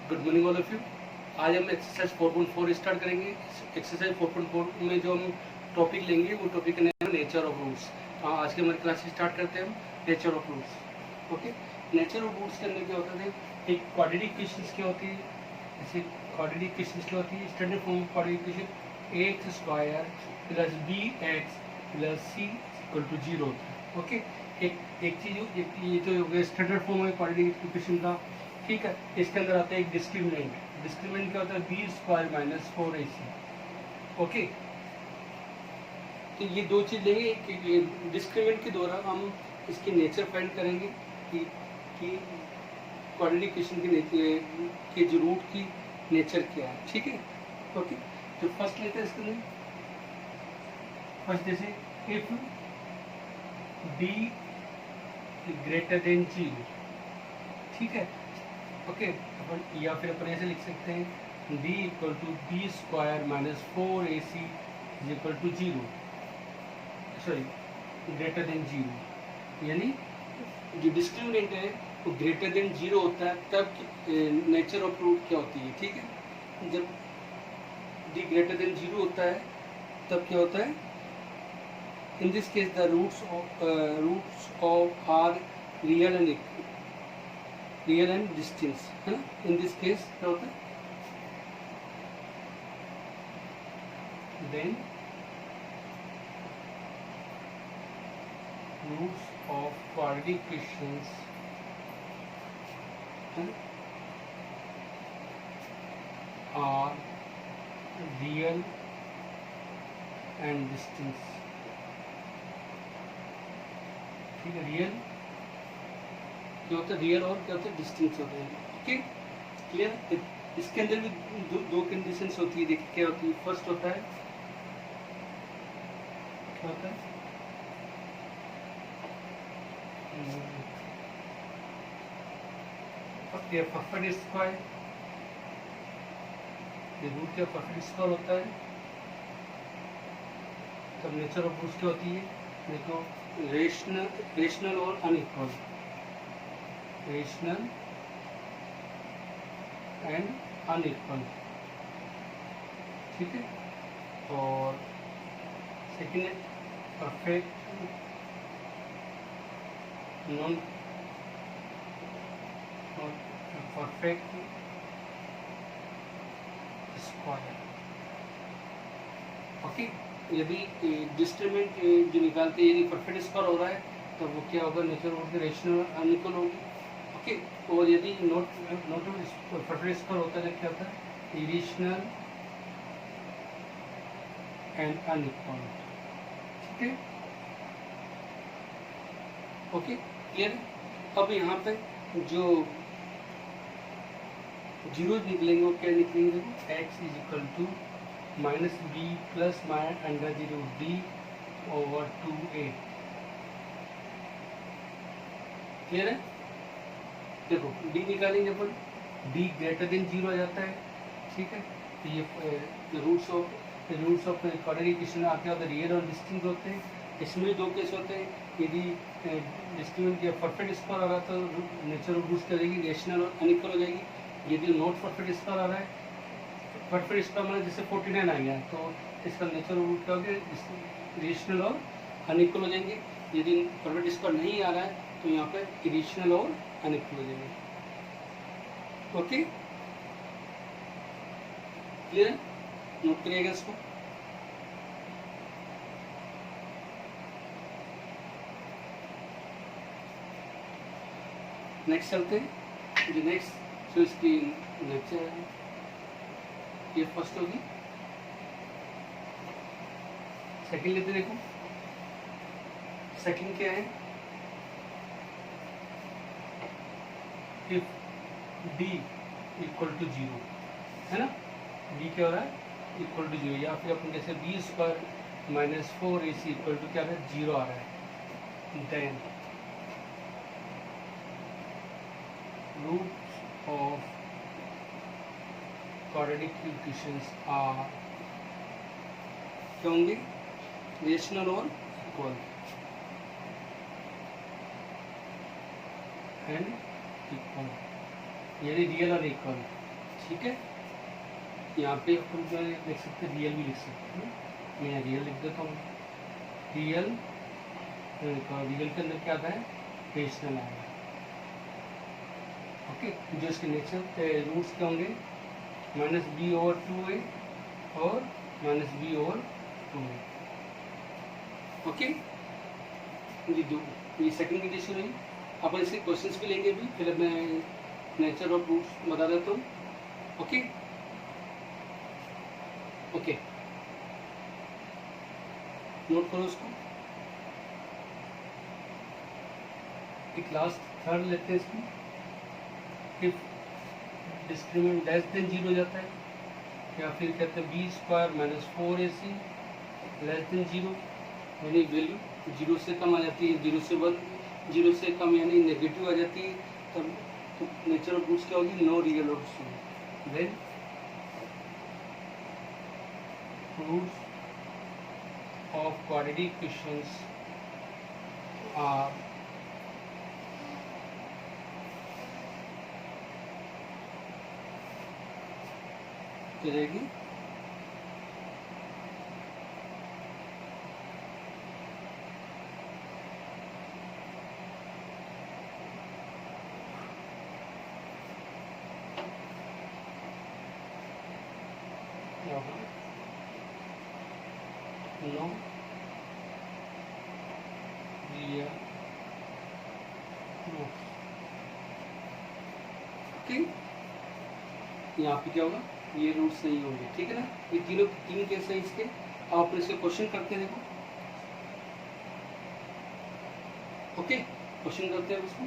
Good morning all of you. आज हम exercise 4.4 start करेंगे। एक्सरसाइज 4.4 में जो हम टॉपिक लेंगे वो टॉपिक का नाम है नेचर ऑफ रूट्स। आज के हमारी क्लास स्टार्ट करते हैं हम nature of roots. Okay, nature of roots के अंदर क्या होता है, एक क्वाड्रेटिक इक्वेशंस क्या होती है, जैसे क्वाड्रेटिक इक्वेशंस क्या होती है, standard form of quadratic equation x square plus b x plus c equal to 0 होता है। ओके, एक चीज ये तो हो गया स्टैंडर्ड फॉर्म है क्वाड्रेटिक इक्वेशन का। ठीक है, इसके अंदर आता है एक डिस्क्रिमिनेंट। डिस्क्रिमिनेंट क्या होता है, B square minus 4ac। Okay, तो ये दो चीज लेंगे। डिस्क्रिमिनेंट के द्वारा हम इसकी नेचर फाइंड करेंगे कि क्वाड्रेटिक इक्वेशन के जो रूट की नेचर क्या है। ठीक है, ओके, तो फर्स्ट लेते हैं इसके अंदर। फर्स्ट जैसे इफ b ग्रेटर देन 0। ठीक है, ओके, अपन या फिर अपन ऐसे लिख सकते हैं b equal to b square minus 4ac is equal to 0, sorry greater than 0। यानी जो डिस्क्रिमिनेंट है वो ग्रेटर देन 0 होता है, तब नेचर ऑफ रूट क्या होती है। ठीक है, जब d ग्रेटर देन 0 होता है तब क्या होता है, in this case the roots of are real and distinct, है ना। इन दिस केस क्या होता है, then roots of quadratic equations are real and distinct. ठीक है, रियल क्या होता है, रियल और क्या होता है, डिस्टेंस होता है। Okay, clear. इसके अंदर भी दो कंडीशंस होती है। देखिए क्या होती है, फर्स्ट होता है क्या होता है, परफेक्ट स्क्वायर। ये रूट क्या परफेक्ट स्क्वायर होता है, तब नेचर ऑफ रूट्स क्या होती है, देखो रेशनल और अनइक्वल, रेशनल एंड अनइक्वल। ठीक है, और सेकेंड है perfect non perfect square. Okay, यदि डिस्क्रिमिनेंट जो निकालते हैं यदि परफेक्ट स्क्वायर हो रहा है तो वो क्या होगा, nature of the rational unequal होगी। ओके, और यदि नॉट परफेक्ट स्क्वायर होता है तो क्या होता है, इरेशनल एंड अनइक्वल। ठीक है, ओके, क्लियर। अब यहाँ पे जो जीरो निकलेंगे वो क्या निकलेंगे, देखो x is equal to minus b plus minus under 0 D over 2a। Clear है, देखो डी निकालेंगे अपन, डी ग्रेटर देन 0 आ जाता है। ठीक है, तो ये रूट्स ऑफ क्वाड्रेटिक इक्वेशन आते हैं, रियल और डिस्टिंक्ट होते हैं। इसमें दो केस होते हैं, यदि डिस्क्रिमिनेंट या परफेक्ट स्क्वायर आ रहा है तो नेचर ऑफ रूट्स क्या हो जाएगी, रेशनल और अनइक्वल हो जाएगी। यदि नॉट परफेक्ट स्क्वायर आ रहा है, परफेक्ट स्क्वायर मतलब जैसे 49 आ गया तो इसका नेचर ऑफ रूट क्या हो गया, रेशनल और अनइक्वल हो जाएंगे। यदि परफेक्ट स्क्वायर नहीं आ रहा है तो यहाँ पे इरेशनल और अनइक्वल हो जाएंगे। ओके, क्लियर, नोट करिएगा इसको। नेक्स्ट चलते हैं, जो नेक्स्ट जो इसकी नेचर है ये फर्स्ट होगी। सेकंड लेते देखो, सेकंड क्या है, इफ d इक्वल टू 0, है ना, d क्या हो रहा है, इक्वल टू 0, या फिर अपन जैसे b square minus 4ac equal to क्या आ रहा है, 0 आ रहा है, then roots of quadratic equations are क्या होंगे, रेशनल और इक्वल एंड इक्वल, यानी रियल और इक्वल। ठीक है, यहाँ पे अपन जो है लिख सकते हैं, रियल भी लिख सकते हैं। मैं रियल लिख देता हूँ। रियल रियल के अंदर क्या आता है, रेशनल आएगा। ओके, जो इसके नेचर रूट्स क्या होंगे, -b/2a और -b/2a। ओके, ये दो, ये सेकंड कंडीशन हुई। अपन इसके क्वेश्चंस भी लेंगे भी, फिर मैं नेचर ऑफ रूट्स बता देता हूँ। ओके ओके, नोट करो उसको। एक लास्ट थर्ड लेते हैं इसमें, इफ डिस्क्रिमिनेंट लेस देन 0 हो जाता है, या फिर कहते हैं b² - 4ac लेस देन 0, यानी वैल्यू 0 से कम आ जाती है, 0 से 1, 0 से कम यानी नेगेटिव आ जाती है, तब तो नेचर ऑफ रूट्स क्या होगी, नो रियल रूट्स होगी। Then roots of quadratic equations are क्या जाएगी, नो रियल रूट्स। ठीक, यहाँ पे क्या होगा, ये रूट्स नहीं होंगे। ठीक है ना, ये तीन केस है इसके। आप अपने से क्वेश्चन करते हैं, देखो। ओके, क्वेश्चन करते हैं उसको।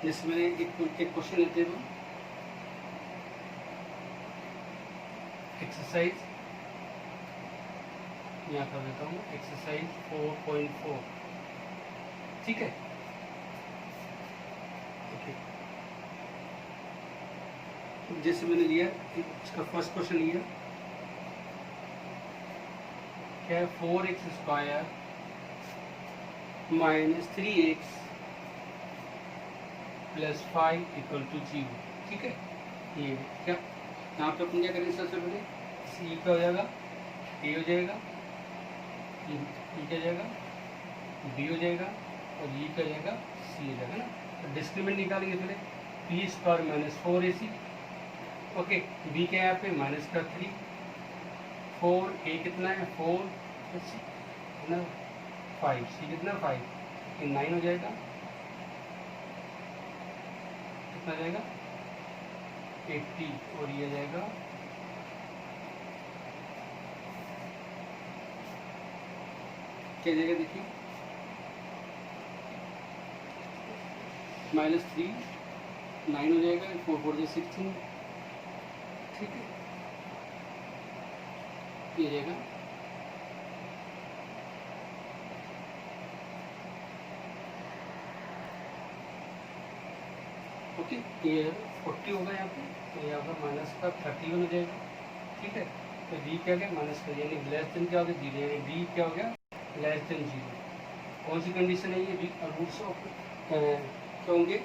जैसे मैंने एक क्वेश्चन लेते हैं, एक्सरसाइज यहाँ कर देता हूँ, एक्सरसाइज 4.4। ठीक है, ओके। जैसे मैंने लिया, इसका फर्स्ट क्वेश्चन लिया क्या है, 4x² - 3x + 5 = 0। ठीक है, ये क्या, यहाँ पे अपन क्या करेंगे, सबसे पहले सी का हो जाएगा, ए हो जाएगा, ई का जाएगा, बी हो जाएगा, और ई का जाएगा, सी हो जाएगा ना। तो डिस्क्रिमिनेंट निकालेंगे पहले, p² - 4ac। ओके, बी क्या है यहाँ पे, -3, 4 ए कितना है, 4 कितना, 5 सी कितना, 5, ये 9 हो जाएगा, कितना जाएगा, 80, और ये जाएगा क्या जाएगा, देखिए -3, 9 हो जाएगा, 4 4 से 16। ठीक है, ये जाएगा ओके, ये 40 होगा यहाँ पे, तो यहाँ पर -31 हो जाएगा। ठीक है, तो डी क्या गया, -, यानी लेस देन क्या हो गया, 0, यानी डी क्या हो गया, लेस देन 0। कौन सी कंडीशन है ये, रूट्स ऑफ क्या होंगे,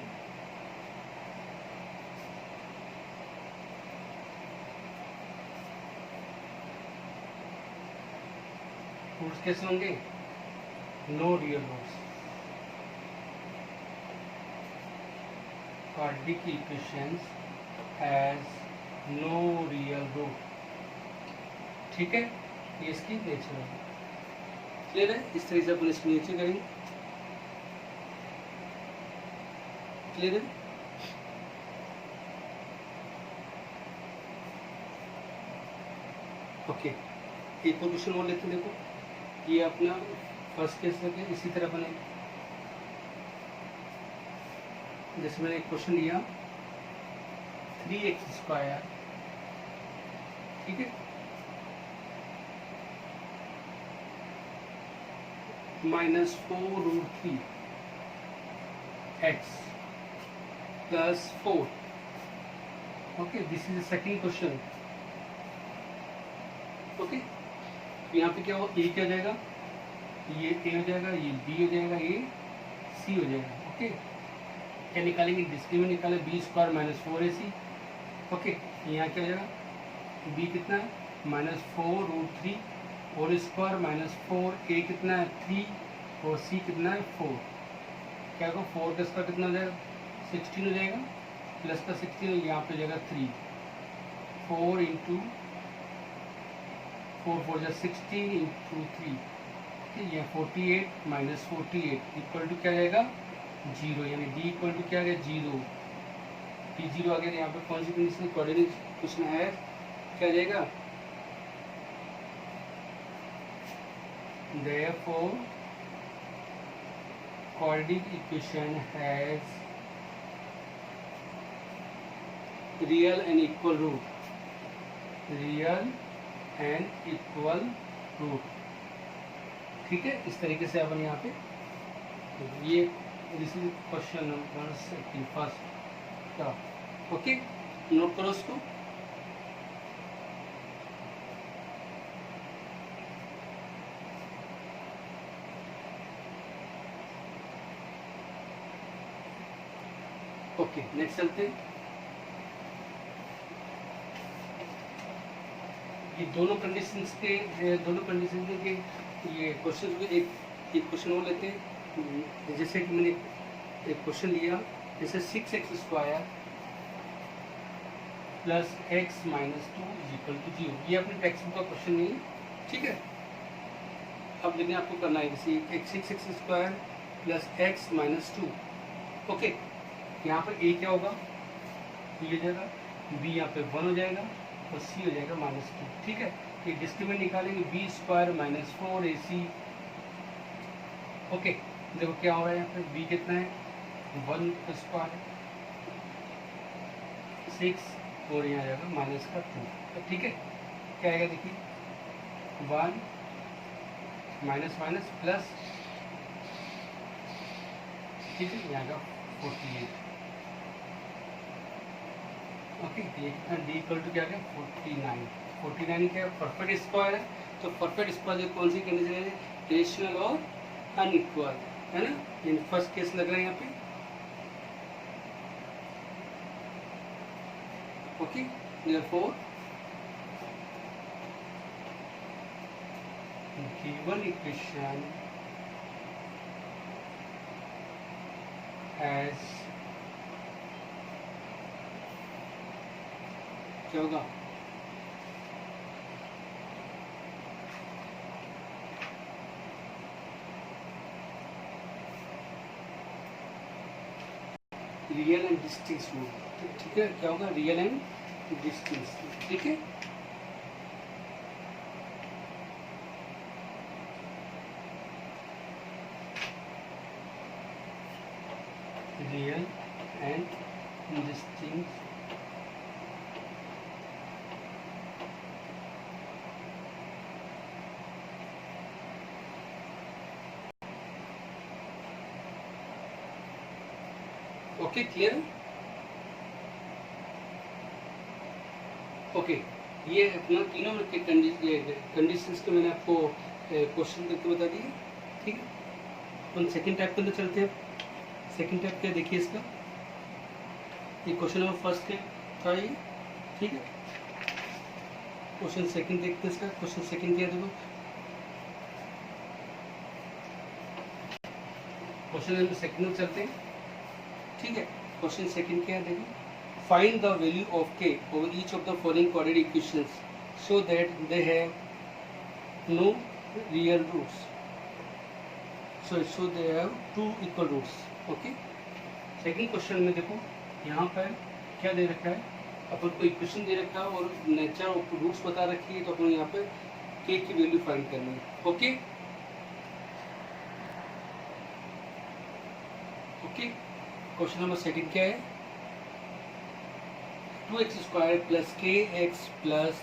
रूट्स कैसे होंगे, no real roots. Quadratic equations has no real root. ठीक है, ये इसकी नेचर है। क्लियर है, इस तरीके से अपन इसको नीचे करेंगे। क्लियर है, ओके। एक और क्वेश्चन और लेते हैं, देखो ये अपना फर्स्ट केस लगे, इसी तरह बने। जैसे मैंने एक क्वेश्चन लिया, 3x², ठीक है, -4√3 x + 4। okay, this is the second question. Okay, तो यहाँ पे क्या होगा, ए क्या हो जाएगा, ये ए हो जाएगा, ये बी हो जाएगा, ये सी हो जाएगा। ओके, क्या निकालेंगे, डिस्क्रिमिनेंट निकाले, B square minus 4ac। Okay, यहाँ क्या हो जाएगा, बी कितना है -4√3 होल स्क्वायर माइनस 4, ए कितना है 3 और सी कितना है 4। क्या होगा, 4 का स्क्वायर कितना हो जाएगा 16 हो जाएगा, प्लस का 16 यहाँ पे हो जाएगा 3, 4 इंटू 4 4 जा 16 इंटू 3, ठीक है, 48 माइनस 48 इक्वल टू क्या जाएगा 0, यानी डी इक्वल टू क्या आ गया 0, डी 0 आ गया। यहाँ पे कौन सी कंडीशन कोऑर्डिनेट क्वेश्चन है, क्या आ जाएगा, therefore quadratic equation has real and equal root, real and equal root, ठीक है। इस तरीके से अपन यहाँ पे ये this is question number 1 okay, note करो उसको। ओके, नेक्स्ट चलते हैं। ये दोनों कंडीशंस के ये क्वेश्चन को एक क्वेश्चन और लेते हैं। जैसे कि मैंने एक क्वेश्चन लिया, जैसे 6x² plus x minus 2 equal to 0। ये अपने टेक्स्ट बुक का क्वेश्चन नहीं है, ठीक है। अब लेकिन आपको करना है, जैसे 6x² plus x minus 2। Okay, यहाँ पर a क्या होगा, ये हो जाएगा, b यहाँ पे 1 हो जाएगा और c हो जाएगा -2, ठीक है। ये डिस्क्रिमिनेंट निकालेंगे, b square minus 4ac। Okay, देखो क्या हो रहा है यहाँ पे, b कितना है 1 स्क्वायर 6 और यहाँ जाएगा माइनस का 2, ठीक है। क्या आएगा देखिए, 1 माइनस माइनस प्लस, ठीक है, यहाँ का 48। ओके, ये कितना डी इक्वल टू क्या गया 49 क्या परफेक्ट स्क्वायर है। तो परफेक्ट स्क्वायर कौन सी कंडीशन है, रेशनल और अनइक्वल, है ना। इन फर्स्ट केस लग रहा है यहाँ पे। Okay, therefore given equation has क्या होगा, रियल एंड डिस्टिंक्ट रूट, ठीक है। क्या होगा, रियल एंड डिस्टिंक्ट, ठीक है। Real and distinct okay, clear. Okay, ये अपना तीनों के कंडीशंस के मैंने आपको क्वेश्चन करके बता दिए, ठीक है। अपन सेकंड टाइप के अंदर चलते हैं। सेकंड टाइप क्या देखिए इसका, ये क्वेश्चन नंबर फर्स्ट था ये, ठीक है। क्वेश्चन सेकंड देखते हैं इसका। क्वेश्चन सेकंड क्या देखो, क्वेश्चन नंबर सेकंड में चलते हैं, ठीक है। क्वेश्चन सेकंड क्या है देखो, find the value of k over each of the following quadratic equations so that they have no real roots, so they have 2 equal roots. Okay, second question में देखो, यहाँ पर क्या दे रखा है, अपन को इक्वेशन दे रखा है और नेचर ऑफ रूट्स बता रखी है, तो अपन यहाँ पे k की वैल्यू फाइंड करनी है। ओके, क्वेश्चन नंबर सेकंड क्या है, 2x² plus kx plus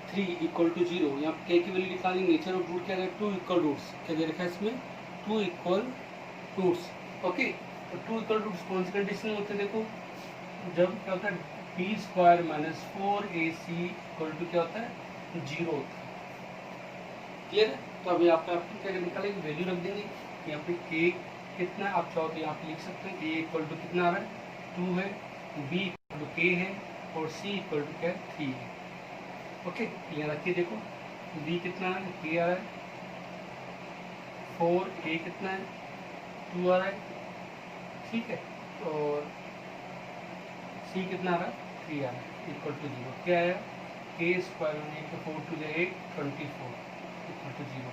3 equal to 0। यहाँ k की वैल्यू निकालनी, नेचर ऑफ रूट क्या है 2 इक्वल रूट्स, क्या दे रखा है इसमें 2 इक्वल रूट्स। ओके, तो 2 इक्वल रूट्स कौन सी कंडीशन में होते हैं देखो, जब क्या होता है b² minus 4ac equal to क्या होता है जीरो होता है। क्लियर है? तो अभी आप क्या निकालेंगे, वैल्यू रख देंगे यहाँ पे। ए कितना है आप चाहो तो यहाँ पे लिख सकते हैं, ए इक्वल टू कितना आ रहा है 2 है, बी इक्वल टू के है और सी इक्वल टू क्या है 3 है। ओके, यहाँ रखिए देखो, बी कितना है, के आ रहा है 4, ए कितना है 2 आ रहा है, ठीक है, और सी कितना आ रहा है 3 आ रहा है, इक्वल टू 0। क्या आया, के स्क्वायर में 4 टू 8 24 इक्वल टू 0।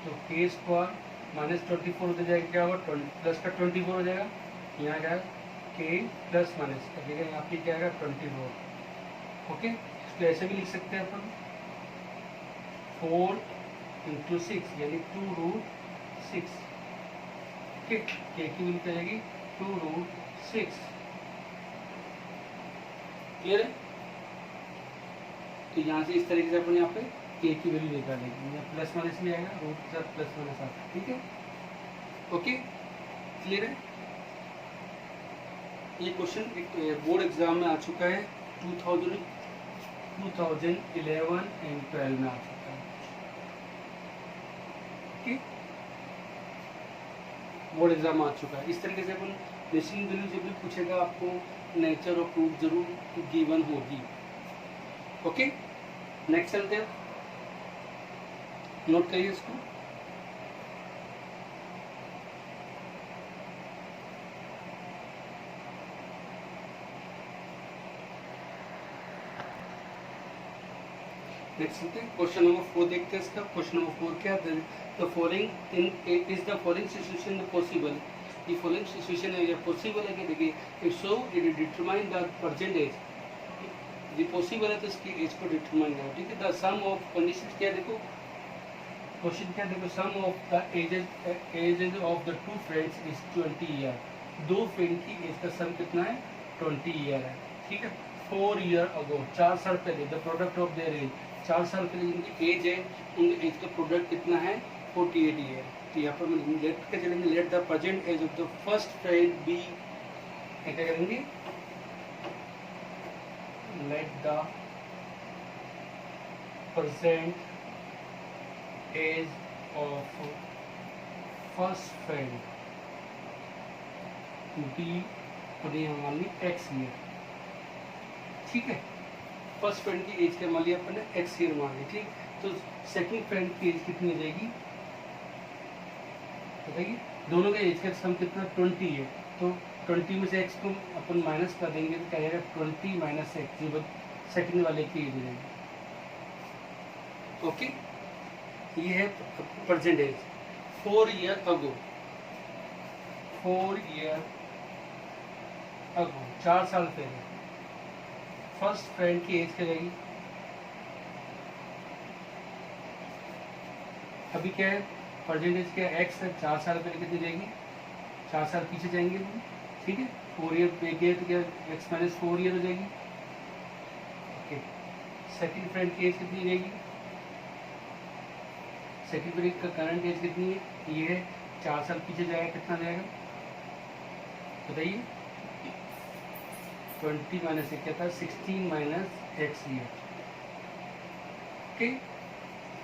तो के स्क्वायर माइनस 24 होते जाएगा, क्या होगा प्लस का 24 हो जाएगा, यहाँ क्या के प्लस माइनस करिएगा, यहाँ पे क्या आएगा 24। ओके, इसको ऐसे भी लिख सकते हैं अपन 4 इंटू 6 यानी 2 रूट 6। ओके, के की वैल्यू क्या जाएगी 2 रूट 6। क्लियर है? तो यहाँ से इस तरीके से अपन यहाँ पे के की वैल्यू निकालेंगे, यहाँ प्लस माइनस में आएगा, रूट के साथ प्लस माइनस आता है, ठीक है। ओके, क्लियर है? ये क्वेश्चन एक बोर्ड एग्जाम में आ चुका है 2011 एंड 12 में आ चुका है। ओके, बोर्ड एग्जाम आ चुका है। इस तरीके से अपन नेशनल वैल्यू जब भी पूछेगा आपको नेचर और प्रूफ जरूर गिवन होगी। ओके, नेक्स्ट चलते हैं, नोट करिए इसको। नेक्स्ट चलते हैं, क्वेश्चन नंबर 4 देखते हैं इसका। क्वेश्चन नंबर 4 क्या है, the following in is the following situation possible. ये फॉलोइंग सिचुएशन है, ये पॉसिबल है कि देखिए if so it determine the percentage, ये पॉसिबल है तो इसकी एज को डिटरमाइन करो, ठीक है। द सम ऑफ कंडीशंस क्या देखो, क्वेश्चन क्या देखो, sum of the ages of the two friends is 20 year. दो फ्रेंड की एज का सम कितना है 20 ईयर है, ठीक है। 4 ईयर अगो, 4 साल पहले, the product of their age, 4 साल पहले जिनकी एज है उनकी एज का प्रोडक्ट कितना है 48 ईयर। तो यहाँ पर हम लेट के चलेंगे, let the present age of the first friend be, क्या करेंगे, let the present age of first friend be मान ली x ईयर, ठीक है। फर्स्ट फ्रेंड की एज क्या मान लिया अपन ने x ईयर मान ली, ठीक। तो सेकंड फ्रेंड की एज कितनी हो जाएगी बताइए, दोनों का एज का सम कितना 20 है, तो 20 में से x को अपन माइनस कर देंगे तो क्या आएगा 20 माइनस एक्स, जो सेकंड वाले की एज रहेगी। ओके, ये है present age. 4 year ago, 4 year ago, 4 साल पहले फर्स्ट फ्रेंड की एज क्या रहेगी, अभी क्या है प्रेजेंट एज क्या है x है, 4 साल पहले कितनी रहेगी, 4 साल पीछे जाएंगे, ठीक है। 4 ईयर पे गए तो क्या x माइनस 4 ईयर हो जाएगी। ओके, सेकंड फ्रेंड की एज कितनी रहेगी, सेकंड फ्रेंड का करंट एज कितनी है, ये है 4 साल पीछे जाएगा, कितना जाएगा बताइए, 20 माइनस क्या था 16 माइनस एक्स ईयर। ओके,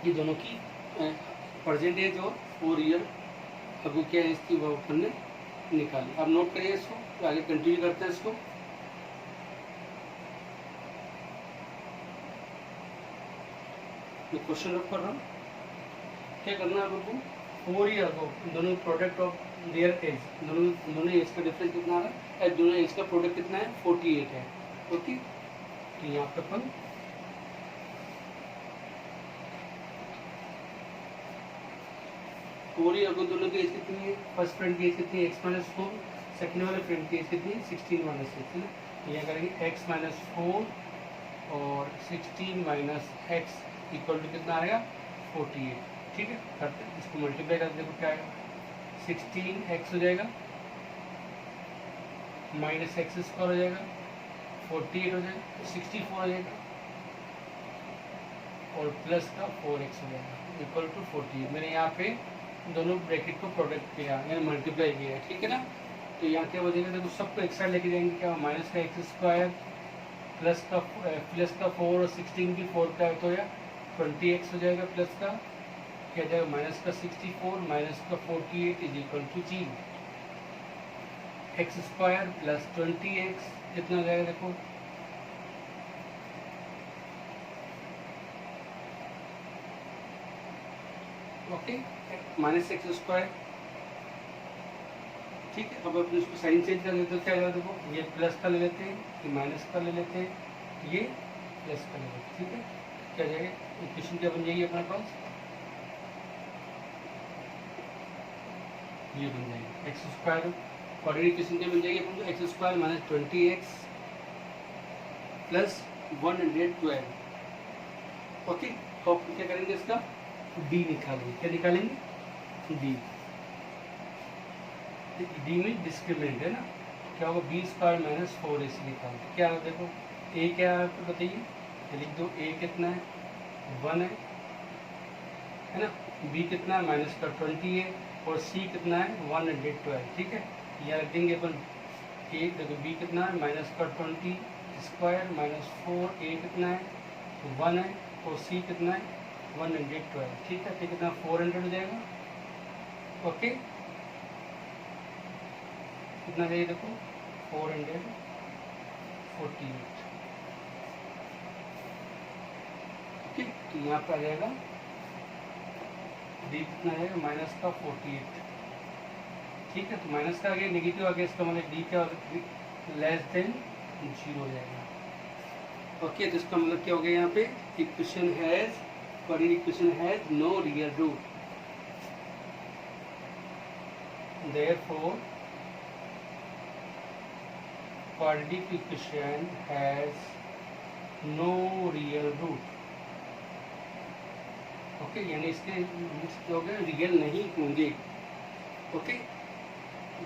ये दोनों की प्रेजेंट एज और 4 ईयर अगो क्या है इसकी वो अपन ने निकाली। अब नोट करिए इसको, तो आगे कंटिन्यू करते हैं इसको। मैं क्वेश्चन रख कर रहा हूँ, क्या करना है आपको, 4 ईयर अगो दोनों प्रोडक्ट ऑफ देयर एज, दोनों एज का डिफरेंस कितना आ रहा है, दोनों एज का प्रोडक्ट कितना है 48 है। ओके, तो यहाँ पे अपन 4 ईयर अगो दोनों की एज कितनी है, फर्स्ट फ्रेंड की एज कितनी है x माइनस 4, सेकेंड वाले फ्रेंड की एज कितनी है 16 माइनस 6 है ना। यहाँ करेंगे x माइनस 4 और 16 माइनस एक्स इक्वल टू कितना आएगा 48, ठीक है। करते हैं इसको मल्टीप्लाई करते देखो क्या आएगा, 16x हो जाएगा माइनस एक्स स्क्वायर हो जाएगा 48 हो जाएगा, 64 हो जाएगा और प्लस का 4x हो जाएगा इक्वल टू 48। मैंने यहाँ पे दोनों ब्रैकेट को प्रोडक्ट किया यानी मल्टीप्लाई किया है, ठीक है ना। तो यहाँ क्या हो जाएगा देखो, सबको एक साइड लेके जाएंगे, क्या माइनस का एक्स स्क्वायर प्लस का 4 और 16 भी 4 का तो या 20x हो जाएगा प्लस का, क्या जाएगा माइनस का 64 माइनस का 48 is equal to 0। X square plus 20x कितना हो जाएगा देखो, ओके, माइनस एक्स स्क्वायर। ठीक है, अब अपने इसको साइन चेंज कर लेते, तो क्या होगा देखो, ये प्लस का ले लेते हैं, ये माइनस का ले लेते हैं, ये प्लस का ले लेते हैं। ठीक है, क्या जाएगा इक्वेशन क्या बन जाएगी अपने पास, ये बन जाएगी एक्स स्क्वायर। कोऑर्डिनेट इक्वेशन क्या बन जाएगी अपन को, x square minus 20x plus 112। Okay, तो आप क्या करेंगे, इसका डी निकालेंगे। क्या निकालेंगे, डी। डी में डिस्क्रिमिनेंट है ना, क्या होगा बी स्क्वायर माइनस 4ac निकालते। क्या देखो ए क्या है आपको बताइए, लिख दो, ए कितना है 1 है ना, बी कितना है माइनस का 20 है, और सी कितना है 112। ठीक है, यहाँ रख देंगे अपन ए, देखो बी कितना है माइनस का 20 स्क्वायर माइनस 4, ए कितना है 1 है, और सी कितना है 112। ठीक है, तो कितना 400 हो जाएगा। ओके, कितना चाहिए देखो 448। ओके, तो यहाँ पर आ जाएगा डी कितना है माइनस का 48। ठीक है, तो माइनस का आ गया, नेगेटिव आ गया, इसका मतलब डी क्या लेस देन 0 हो जाएगा। ओके, तो इसका मतलब क्या हो गया यहाँ पे, equation has, coordinate equation has no real root, therefore quadratic equation has no real root। Okay, यानी इसके हो गए रियल नहीं होंगे। Okay,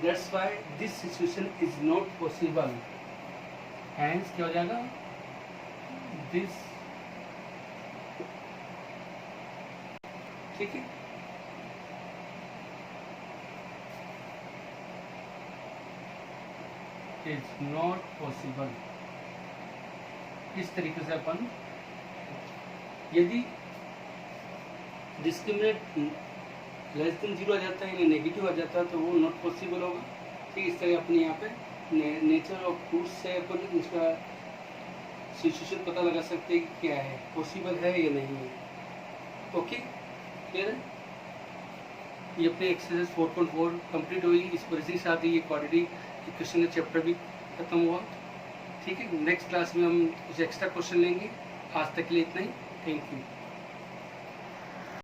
that's why this situation is not possible, hence क्या हो जाएगा, दिस। ठीक है, इज नॉट पॉसिबल। इस तरीके से अपन, यदि डिस्क्रिमिनेंट लेस देन 0 आ जाता है या नेगेटिव आ जाता है तो वो नॉट पॉसिबल होगा। ठीक, इस तरह अपने यहाँ पे नेचर ऑफ फ्रूट से अपन इसका सिचुएशन पता लगा सकते हैं कि क्या है, पॉसिबल है या नहीं है। ओके, क्लियर है, ये अपने एक्सरसाइज 4.4 कंप्लीट हुई। इस वजह से आती ये क्वाड्रेटिक इक्वेशन का चैप्टर भी खत्म हुआ। ठीक है, नेक्स्ट क्लास में हम कुछ एक्स्ट्रा क्वेश्चन लेंगे। आज तक के लिए इतना ही, थैंक यू।